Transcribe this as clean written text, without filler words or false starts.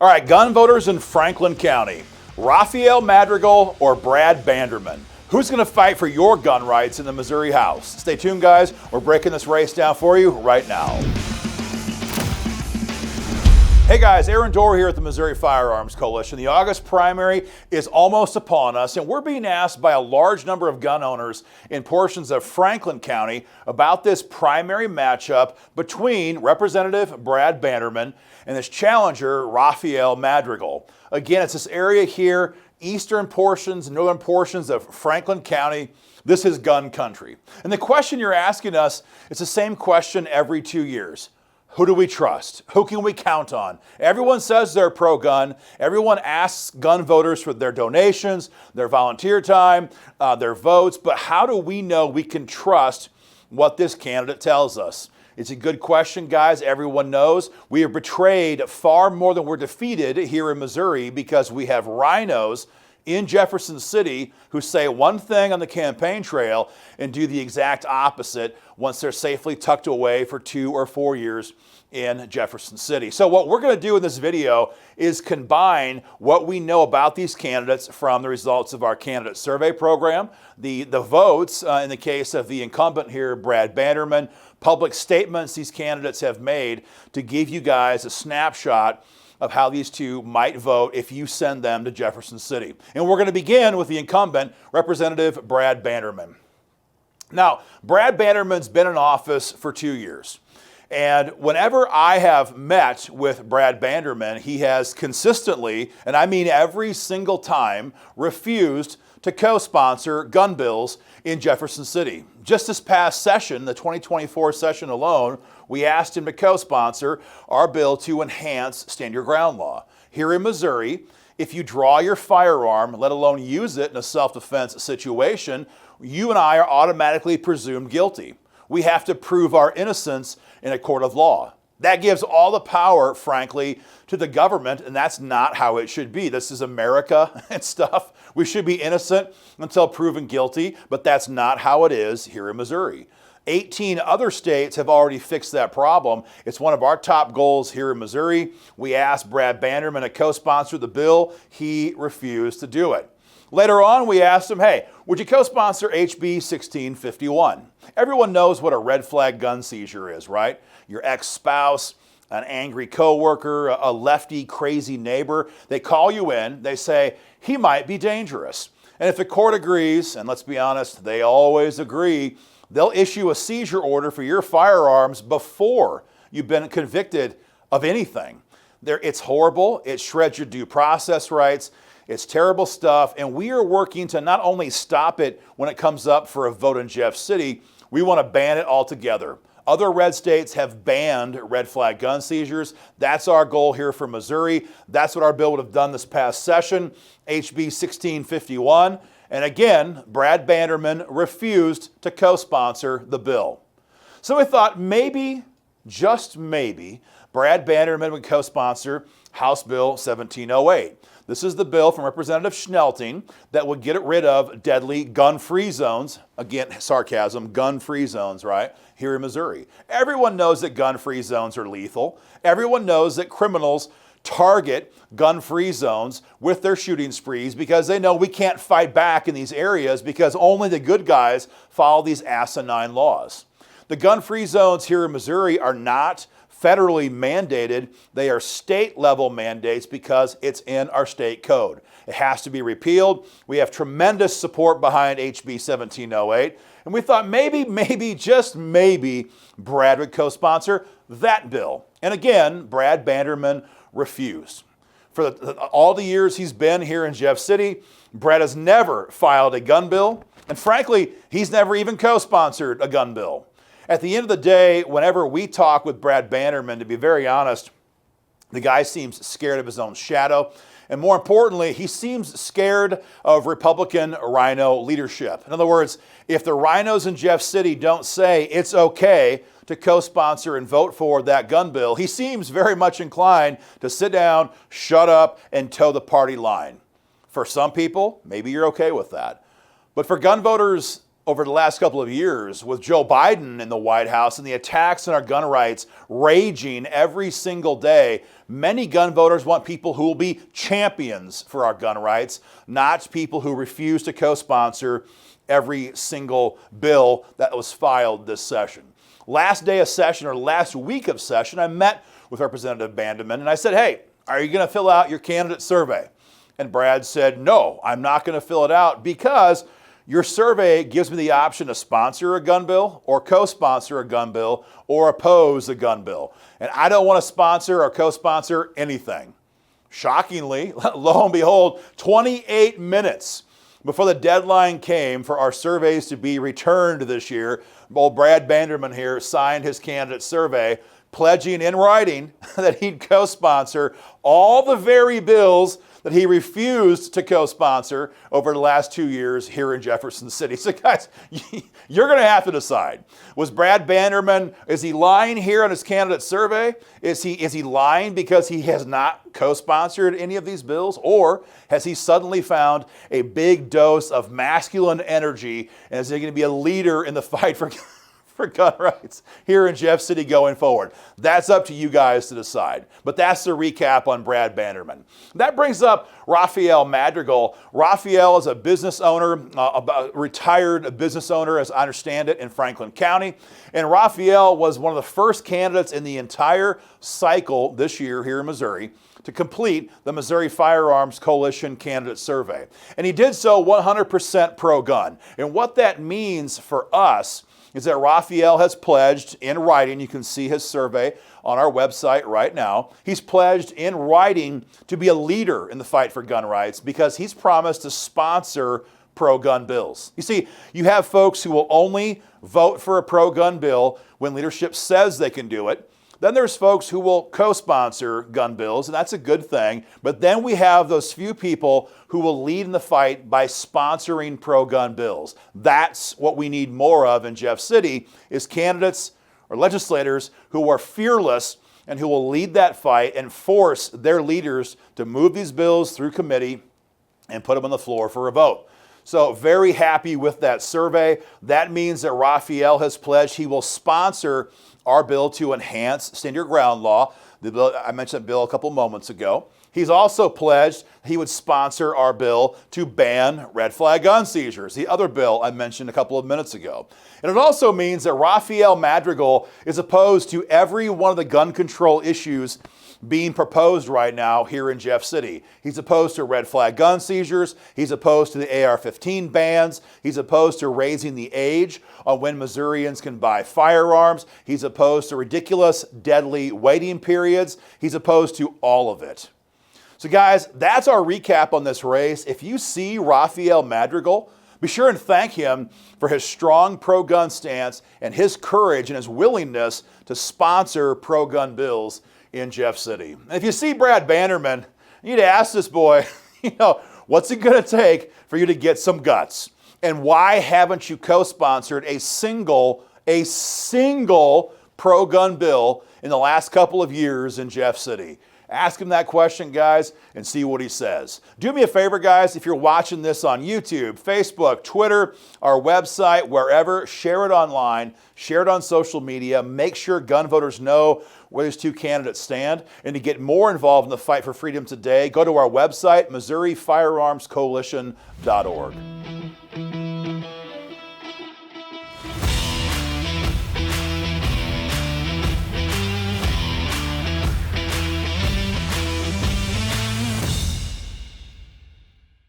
All right, gun voters in Franklin County. Rafael Madrigal or Brad Banderman? Who's going to fight for your gun rights in the Missouri House? Stay tuned, guys. We're breaking this race down for you right now. Hey guys, Aaron Dorr here at the Missouri Firearms Coalition. The August primary is almost upon us, and we're being asked by a large number of gun owners in portions of Franklin County about this primary matchup between Representative Brad Banderman and this challenger, Rafael Madrigal. Again, it's this area here, eastern portions, northern portions of Franklin County. This is gun country. And the question you're asking us is the same question every 2 years. Who do we trust? Who can we count on? Everyone says they're pro-gun. Everyone asks gun voters for their donations, their volunteer time, their votes. But how do we know we can trust what this candidate tells us? It's a good question, guys. Everyone knows we are betrayed far more than we're defeated here in Missouri because we have rhinos in Jefferson City who say one thing on the campaign trail and do the exact opposite once they're safely tucked away for 2 or 4 years in Jefferson City. So what we're going to do in this video is combine what we know about these candidates from the results of our candidate survey program, the votes in the case of the incumbent here, Brad Banderman, public statements these candidates have made to give you guys a snapshot of how these two might vote if you send them to Jefferson City. And we're going to begin with the incumbent, Representative Brad Banderman. Now, Brad Banderman's been in office for 2 years. And whenever I have met with Brad Banderman, he has consistently, and I mean every single time, refused to co-sponsor gun bills in Jefferson City. Just this past session, the 2024 session alone, we asked him to co-sponsor our bill to enhance stand your ground law. Here in Missouri, if you draw your firearm, let alone use it in a self-defense situation, you and I are automatically presumed guilty. We have to prove our innocence in a court of law. That gives all the power, frankly, to the government, and that's not how it should be. This is America and stuff. We should be innocent until proven guilty, but that's not how it is here in Missouri. 18 other states have already fixed that problem. It's one of our top goals here in Missouri. We asked Brad Banderman to co-sponsor the bill. He refused to do it. Later on, we asked him, hey, would you co-sponsor HB 1651? Everyone knows what a red flag gun seizure is, right? Your ex-spouse, an angry coworker, a lefty, crazy neighbor, they call you in, they say, he might be dangerous. And if the court agrees, and let's be honest, they always agree, they'll issue a seizure order for your firearms before you've been convicted of anything. It's horrible. It shreds your due process rights. It's terrible stuff, and we are working to not only stop it when it comes up for a vote in Jeff City, we want to ban it altogether. Other red states have banned red flag gun seizures. That's our goal here for Missouri. That's what our bill would have done this past session, HB 1651. And again, Brad Banderman refused to co-sponsor the bill. So we thought maybe, just maybe, Brad Banderman would co-sponsor House Bill 1708. This is the bill from Representative Schnelting that would get rid of deadly gun-free zones. Again, sarcasm, gun-free zones, right, here in Missouri. Everyone knows that gun-free zones are lethal. Everyone knows that criminals target gun-free zones with their shooting sprees because they know we can't fight back in these areas because only the good guys follow these asinine laws. The gun-free zones here in Missouri are not federally mandated. They are state-level mandates because it's in our state code. It has to be repealed. We have tremendous support behind HB 1708, and we thought maybe, just maybe, Brad would co-sponsor that bill. And again, Brad Banderman refused. For all the years he's been here in Jeff City, Brad has never filed a gun bill, and frankly, he's never even co-sponsored a gun bill. At the end of the day, whenever we talk with Brad Banderman, to be very honest, the guy seems scared of his own shadow. And more importantly, he seems scared of Republican rhino leadership. In other words, if the rhinos in Jeff City don't say it's okay to co-sponsor and vote for that gun bill, he seems very much inclined to sit down, shut up, and toe the party line. For some people, maybe you're okay with that. But for gun voters over the last couple of years with Joe Biden in the White House and the attacks on our gun rights raging every single day, many gun voters want people who will be champions for our gun rights, not people who refuse to co-sponsor every single bill that was filed this session. Last day of session, or last week of session, I met with Representative Banderman and I said, hey, are you going to fill out your candidate survey? And Brad said, no, I'm not going to fill it out because your survey gives me the option to sponsor a gun bill or co-sponsor a gun bill or oppose a gun bill. And I don't want to sponsor or co-sponsor anything. Shockingly, lo and behold, 28 minutes before the deadline came for our surveys to be returned this year, old Brad Banderman here signed his candidate survey, pledging in writing that he'd co-sponsor all the very bills that he refused to co-sponsor over the last 2 years here in Jefferson City. So guys, you're going to have to decide. Was Brad Banderman, is he lying here on his candidate survey? Is he lying because he has not co-sponsored any of these bills? Or has he suddenly found a big dose of masculine energy and is he going to be a leader in the fight for gun rights here in Jeff City going forward? That's up to you guys to decide. But that's the recap on Brad Banderman. That brings up Rafael Madrigal. Rafael is a business owner, a retired business owner, as I understand it, in Franklin County. And Rafael was one of the first candidates in the entire cycle this year here in Missouri to complete the Missouri Firearms Coalition candidate survey. And he did so 100% pro-gun. And what that means for us is that Rafael has pledged in writing, you can see his survey on our website right now, he's pledged in writing to be a leader in the fight for gun rights because he's promised to sponsor pro-gun bills. You see, you have folks who will only vote for a pro-gun bill when leadership says they can do it. Then there's folks who will co-sponsor gun bills, and that's a good thing. But then we have those few people who will lead in the fight by sponsoring pro-gun bills. That's what we need more of in Jeff City, is candidates or legislators who are fearless and who will lead that fight and force their leaders to move these bills through committee and put them on the floor for a vote. So very happy with that survey. That means that Rafael has pledged he will sponsor our bill to enhance stand your ground law. The bill, I mentioned that bill a couple moments ago. He's also pledged he would sponsor our bill to ban red flag gun seizures, the other bill I mentioned a couple of minutes ago. And it also means that Rafael Madrigal is opposed to every one of the gun control issues being proposed right now here in Jeff City. He's opposed to red flag gun seizures. He's opposed to the AR-15 bans. He's opposed to raising the age on when Missourians can buy firearms. He's opposed to ridiculous, deadly waiting periods. He's opposed to all of it. So guys, that's our recap on this race. If you see Rafael Madrigal, be sure and thank him for his strong pro-gun stance and his courage and his willingness to sponsor pro-gun bills in Jeff City. And if you see Brad Banderman, you need to ask this boy, what's it going to take for you to get some guts? And why haven't you co-sponsored a single pro-gun bill in the last couple of years in Jeff City? Ask him that question, guys, and see what he says. Do me a favor, guys, if you're watching this on YouTube, Facebook, Twitter, our website, wherever, share it online, share it on social media. Make sure gun voters know where these two candidates stand. And to get more involved in the fight for freedom today, go to our website, MissouriFirearmsCoalition.org.